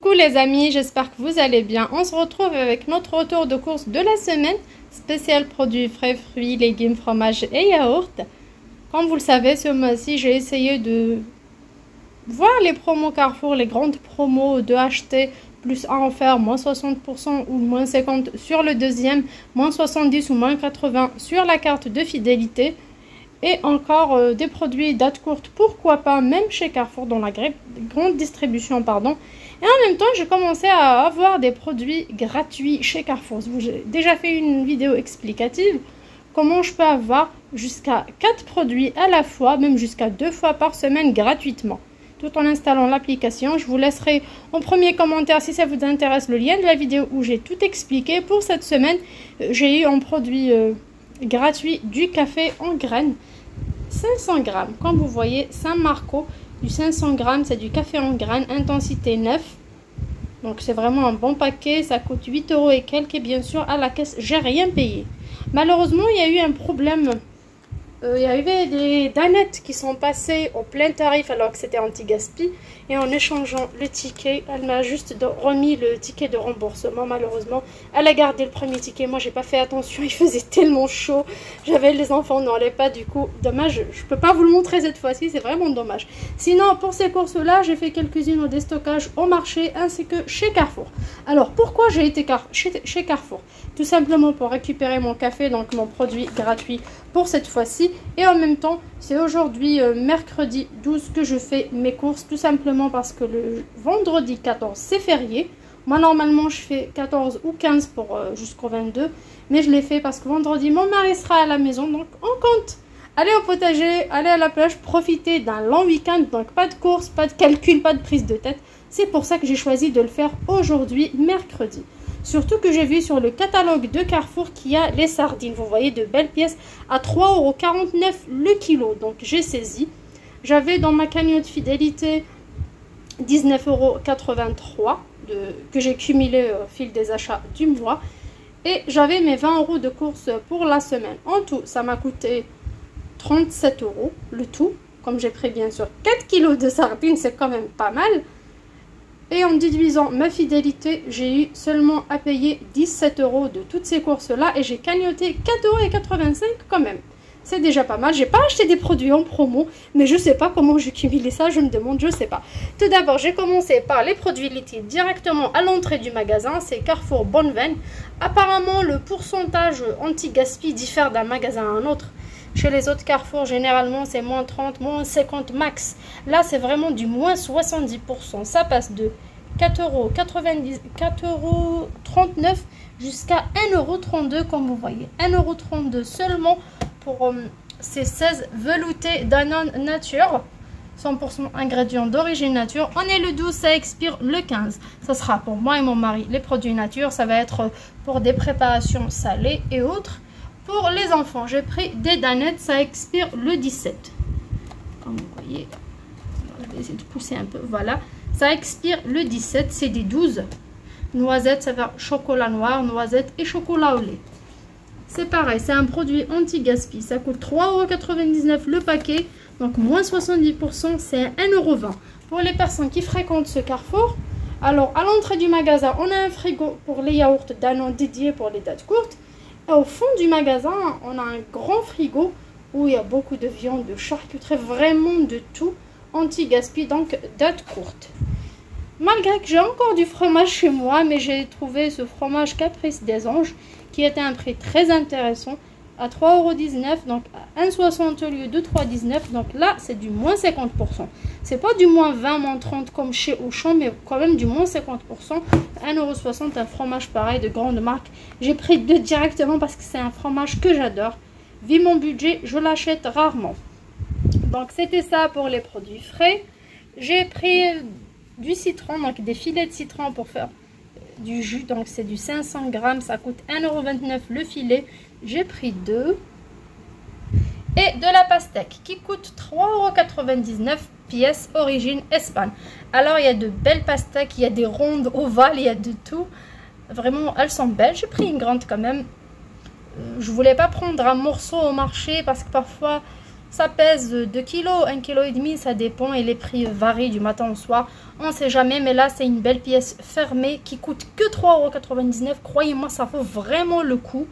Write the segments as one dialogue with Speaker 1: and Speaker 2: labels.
Speaker 1: Coucou les amis, j'espère que vous allez bien. On se retrouve avec notre retour de course de la semaine, spécial produits frais, fruits, légumes, fromages et yaourts. Comme vous le savez, ce mois-ci, j'ai essayé de voir les promos Carrefour, les grandes promos de acheter plus 1 offert, moins 60% ou moins 50% sur le deuxième, moins 70 ou moins 80 sur la carte de fidélité. Et encore des produits date courte, pourquoi pas, même chez Carrefour, dans la grande distribution, pardon. Et en même temps, j'ai commencé à avoir des produits gratuits chez Carrefour. J'ai déjà fait une vidéo explicative, comment je peux avoir jusqu'à 4 produits à la fois, même jusqu'à 2 fois par semaine gratuitement, tout en installant l'application. Je vous laisserai en premier commentaire, si ça vous intéresse, le lien de la vidéo où j'ai tout expliqué. Pour cette semaine, j'ai eu en produit gratuit du café en graines, 500 grammes, comme vous voyez, San Marco, du 500 grammes, c'est du café en graines, intensité 9. Donc c'est vraiment un bon paquet, ça coûte 8 € et quelques, et bien sûr à la caisse j'ai rien payé. Malheureusement il y a eu un problème, il y avait des danettes qui sont passées au plein tarif alors que c'était anti-gaspi, et en échangeant le ticket, elle m'a juste remis le ticket de remboursement. Malheureusement elle a gardé le premier ticket, moi j'ai pas fait attention, il faisait tellement chaud, j'avais les enfants dans les pas, du coup dommage, je peux pas vous le montrer cette fois-ci, c'est vraiment dommage. Sinon pour ces courses là, j'ai fait quelques-unes au déstockage au marché ainsi que chez Carrefour. Alors pourquoi j'ai été chez Carrefour? Tout simplement pour récupérer mon café, donc mon produit gratuit pour cette fois-ci. Et en même temps, c'est aujourd'hui mercredi 12 que je fais mes courses, tout simplement parce que le vendredi 14 c'est férié. Moi normalement je fais 14 ou 15 pour jusqu'au 22, mais je l'ai fait parce que vendredi mon mari sera à la maison, donc on compte aller au potager, aller à la plage, profiter d'un long week-end. Donc pas de course, pas de calcul, pas de prise de tête. C'est pour ça que j'ai choisi de le faire aujourd'hui, mercredi. Surtout que j'ai vu sur le catalogue de Carrefour qu'il y a les sardines. Vous voyez, de belles pièces à 3,49 € le kilo. Donc j'ai saisi. J'avais dans ma cagnotte fidélité 19,83 € que j'ai cumulé au fil des achats du mois. Et j'avais mes 20 € de course pour la semaine. En tout, ça m'a coûté 37 € le tout. Comme j'ai pris bien sûr 4 kilos de sardines, c'est quand même pas mal. Et en déduisant ma fidélité, j'ai eu seulement à payer 17 € de toutes ces courses-là. Et j'ai cagnoté 4,85 € quand même. C'est déjà pas mal. J'ai pas acheté des produits en promo, mais je sais pas comment j'ai cumulé ça. Je me demande, je sais pas. Tout d'abord, j'ai commencé par les produits laitiers directement à l'entrée du magasin. C'est Carrefour Bonneveine. Apparemment, le pourcentage anti-gaspi diffère d'un magasin à un autre. Chez les autres Carrefour, généralement, c'est moins 30, moins 50 max. Là, c'est vraiment du moins 70%. Ça passe de 4,39 € jusqu'à 1,32 € comme vous voyez. 1,32 € seulement pour ces 16 veloutés Danone Nature. 100% ingrédients d'origine nature. On est le 12, ça expire le 15. Ça sera pour moi et mon mari. Les produits nature, ça va être pour des préparations salées et autres. Pour les enfants, j'ai pris des danettes, ça expire le 17. Comme vous voyez, je vais essayer de pousser un peu, voilà. Ça expire le 17, c'est des 12. Noisettes, ça va chocolat noir, noisette et chocolat au lait. C'est pareil, c'est un produit anti-gaspi. Ça coûte 3,99 € le paquet, donc moins 70%, c'est 1,20 €. Pour les personnes qui fréquentent ce Carrefour, alors à l'entrée du magasin, on a un frigo pour les yaourts Danone dédié pour les dates courtes. Et au fond du magasin, on a un grand frigo où il y a beaucoup de viande, de charcuterie, vraiment de tout, anti-gaspi, donc date courte. Malgré que j'ai encore du fromage chez moi, mais j'ai trouvé ce fromage Caprice des Anges qui était à un prix très intéressant, à 3,19 €, donc à 1,60 € au lieu de 3,19 €. Donc là, c'est du moins 50%. C'est pas du moins 20, moins 30 comme chez Auchan, mais quand même du moins 50%. 1,60 € un fromage pareil de grande marque. J'ai pris deux directement parce que c'est un fromage que j'adore. Vu mon budget, je l'achète rarement. Donc c'était ça pour les produits frais. J'ai pris du citron, donc des filets de citron pour faire du jus. Donc c'est du 500 grammes, ça coûte 1,29 € le filet. J'ai pris 2. Et de la pastèque qui coûte 3,99 € pièce, origine Espagne. Alors il y a de belles pastèques, il y a des rondes, ovales, il y a de tout. Vraiment, elles sont belles. J'ai pris une grande quand même. Je voulais pas prendre un morceau au marché parce que parfois Ça pèse 2 kg, 1,5 kg, ça dépend et les prix varient du matin au soir. On ne sait jamais, mais là c'est une belle pièce fermée qui coûte que 3,99 €. Croyez-moi, ça vaut vraiment le coup.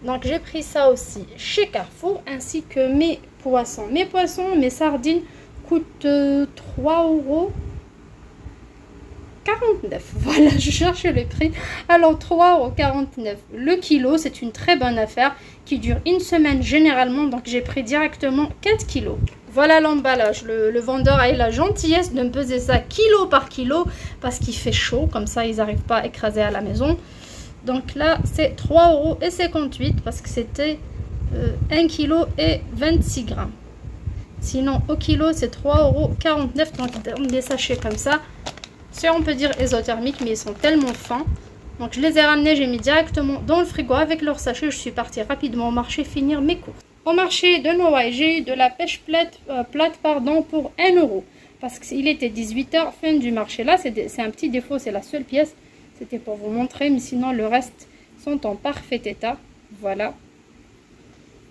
Speaker 1: Donc j'ai pris ça aussi chez Carrefour, ainsi que mes poissons. Mes poissons, mes sardines coûtent 3,49 €. Voilà, je cherche le prix. Alors 3,49 € le kilo, c'est une très bonne affaire qui dure une semaine généralement. Donc j'ai pris directement 4 kilos. Voilà l'emballage. Le vendeur a eu la gentillesse de me peser ça kilo par kilo parce qu'il fait chaud. Comme ça, ils n'arrivent pas à écraser à la maison. Donc là, c'est 3,58 € parce que c'était 1 kg et 26 grammes. Sinon, au kilo, c'est 3,49 €. Donc, des sachets comme ça. C'est, on peut dire, ésothermiques, mais ils sont tellement fins. Donc, je les ai ramenés, j'ai mis directement dans le frigo avec leurs sachets. Je suis partie rapidement au marché finir mes courses. Au marché de Noailles, j'ai eu de la pêche plate pour 1 €. Parce qu'il était 18 h, fin du marché. Là, c'est un petit défaut, c'est la seule pièce. C'était pour vous montrer, mais sinon le reste sont en parfait état. Voilà.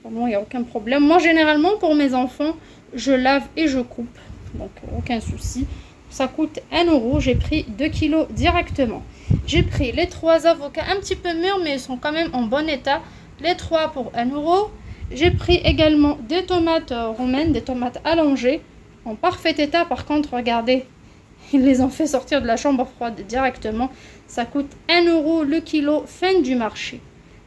Speaker 1: Vraiment, il n'y a aucun problème. Moi, généralement, pour mes enfants, je lave et je coupe. Donc, aucun souci. Ça coûte 1 €. J'ai pris 2 kilos directement. J'ai pris les 3 avocats un petit peu mûrs, mais ils sont quand même en bon état. Les 3 pour 1 €. J'ai pris également des tomates romaines, des tomates allongées, en parfait état. Par contre, regardez, ils les ont fait sortir de la chambre froide directement. Ça coûte 1 € le kilo, fin du marché.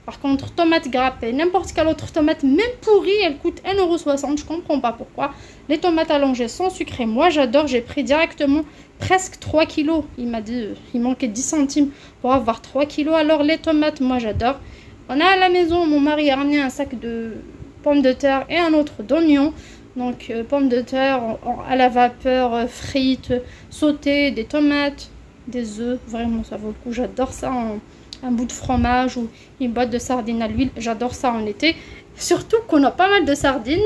Speaker 1: Par contre, tomate grappée, n'importe quelle autre tomate, même pourrie, elle coûte 1,60 €. Je comprends pas pourquoi. Les tomates allongées sont sucrées. Moi, j'adore. J'ai pris directement presque 3 kilos. Il m'a dit il manquait 10 centimes pour avoir 3 kilos. Alors, les tomates, moi, j'adore. On a à la maison, mon mari a ramené un sac de pommes de terre et un autre d'oignons. Donc, pommes de terre à la vapeur, frites, sautées, des tomates, des œufs. Vraiment, ça vaut le coup. J'adore ça. Un bout de fromage ou une boîte de sardines à l'huile. J'adore ça en été. Surtout qu'on a pas mal de sardines.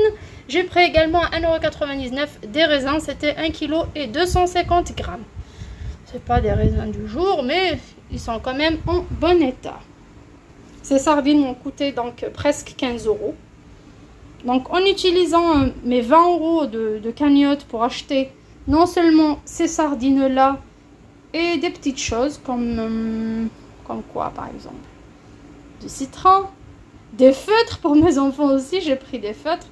Speaker 1: J'ai pris également à 1,99 € des raisins. C'était 1 kg et 250 grammes. C'est pas des raisins du jour, mais ils sont quand même en bon état. Ces sardines m'ont coûté donc presque 15 €. Donc en utilisant mes 20 € de cagnotte pour acheter non seulement ces sardines là et des petites choses comme quoi par exemple du citron, des feutres pour mes enfants aussi, j'ai pris des feutres.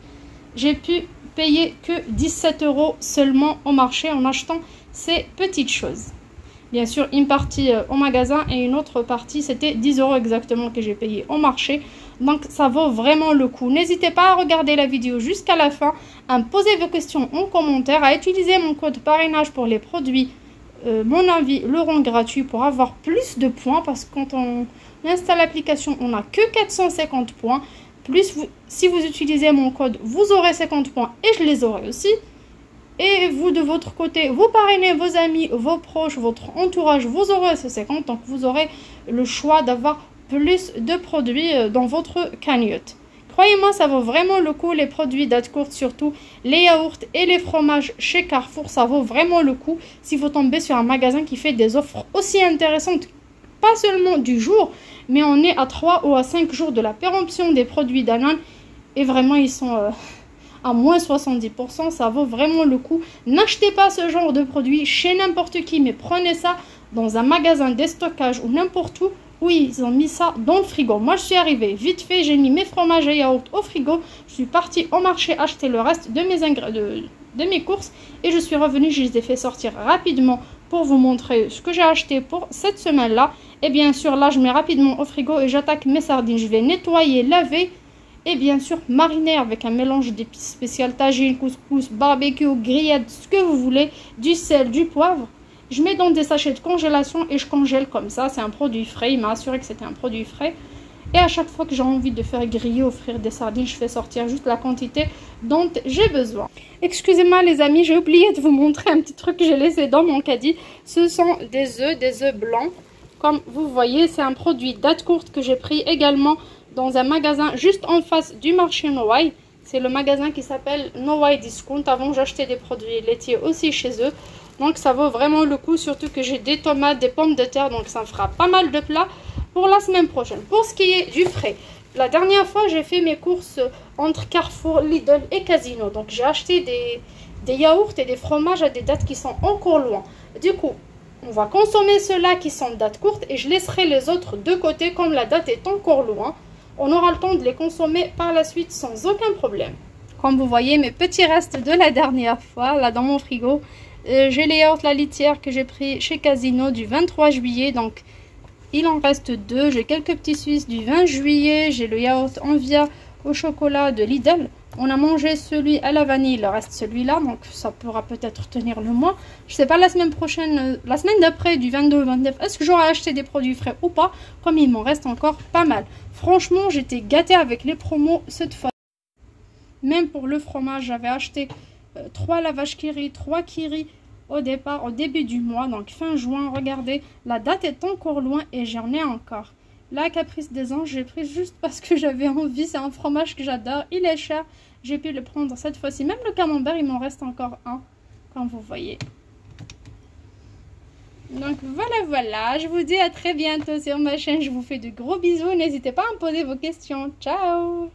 Speaker 1: J'ai pu payer que 17 € seulement au marché en achetant ces petites choses. Bien sûr, une partie au magasin et une autre partie, c'était 10 € exactement que j'ai payé au marché. Donc, ça vaut vraiment le coup. N'hésitez pas à regarder la vidéo jusqu'à la fin, à me poser vos questions en commentaire, à utiliser mon code parrainage pour les produits. Mon avis, le rend gratuit pour avoir plus de points. Parce que quand on installe l'application, on n'a que 450 points. Plus, si vous utilisez mon code, vous aurez 50 points et je les aurai aussi. Et vous, de votre côté, vous parrainez vos amis, vos proches, votre entourage, vous aurez ces 50. Donc, vous aurez le choix d'avoir plus de produits dans votre cagnotte. Croyez-moi, ça vaut vraiment le coup. Les produits date courte, surtout les yaourts et les fromages chez Carrefour, ça vaut vraiment le coup. Si vous tombez sur un magasin qui fait des offres aussi intéressantes, pas seulement du jour, mais on est à 3 ou à 5 jours de la péremption des produits Danone. Et vraiment, ils sont à moins 70%, ça vaut vraiment le coup. N'achetez pas ce genre de produits chez n'importe qui, mais prenez ça dans un magasin de stockage ou n'importe où. Oui, ils ont mis ça dans le frigo. Moi, je suis arrivée vite fait, j'ai mis mes fromages et yaourts au frigo. Je suis partie au marché acheter le reste de mes courses. Et je suis revenue, je les ai fait sortir rapidement pour vous montrer ce que j'ai acheté pour cette semaine-là. Et bien sûr, là, je mets rapidement au frigo et j'attaque mes sardines. Je vais nettoyer, laver et bien sûr mariner avec un mélange d'épices spéciales, tagine, couscous, barbecue, grillade, ce que vous voulez, du sel, du poivre. Je mets dans des sachets de congélation et je congèle comme ça. C'est un produit frais. Il m'a assuré que c'était un produit frais. Et à chaque fois que j'ai envie de faire griller ou frire des sardines, je fais sortir juste la quantité dont j'ai besoin. Excusez-moi les amis, j'ai oublié de vous montrer un petit truc que j'ai laissé dans mon caddie. Ce sont des œufs blancs. Comme vous voyez, c'est un produit date courte que j'ai pris également dans un magasin juste en face du marché Noailles. C'est le magasin qui s'appelle Noailles Discount. Avant, j'achetais des produits laitiers aussi chez eux. Donc ça vaut vraiment le coup, surtout que j'ai des tomates, des pommes de terre, donc ça me fera pas mal de plats pour la semaine prochaine. Pour ce qui est du frais, La dernière fois, j'ai fait mes courses entre Carrefour, Lidl et Casino. Donc, j'ai acheté des yaourts et des fromages à des dates qui sont encore loin. Du coup, on va consommer ceux-là qui sont de date courte et je laisserai les autres de côté comme la date est encore loin. On aura le temps de les consommer par la suite sans aucun problème. Comme vous voyez, mes petits restes de la dernière fois, là dans mon frigo. J'ai les yaourts La Litière que j'ai pris chez Casino du 23 juillet. Donc, il en reste 2. J'ai quelques petits Suisses du 20 juillet. J'ai le yaourt Envia au chocolat de Lidl. On a mangé celui à la vanille, il reste celui-là. Donc, ça pourra peut-être tenir le mois. Je sais pas la semaine prochaine, la semaine d'après, du 22 au 29, est-ce que j'aurai acheté des produits frais ou pas? Comme il m'en reste encore pas mal. Franchement, j'étais gâtée avec les promos cette fois. Même pour le fromage, j'avais acheté 3 lavages Kiri, 3 Kiri au départ, au début du mois, donc fin juin. Regardez, la date est encore loin et j'en ai encore. La Caprice des Anges, j'ai pris juste parce que j'avais envie. C'est un fromage que j'adore, il est cher. J'ai pu le prendre cette fois-ci. Même le camembert, il m'en reste encore un, comme vous voyez. Donc voilà, je vous dis à très bientôt sur ma chaîne. Je vous fais de gros bisous. N'hésitez pas à me poser vos questions. Ciao!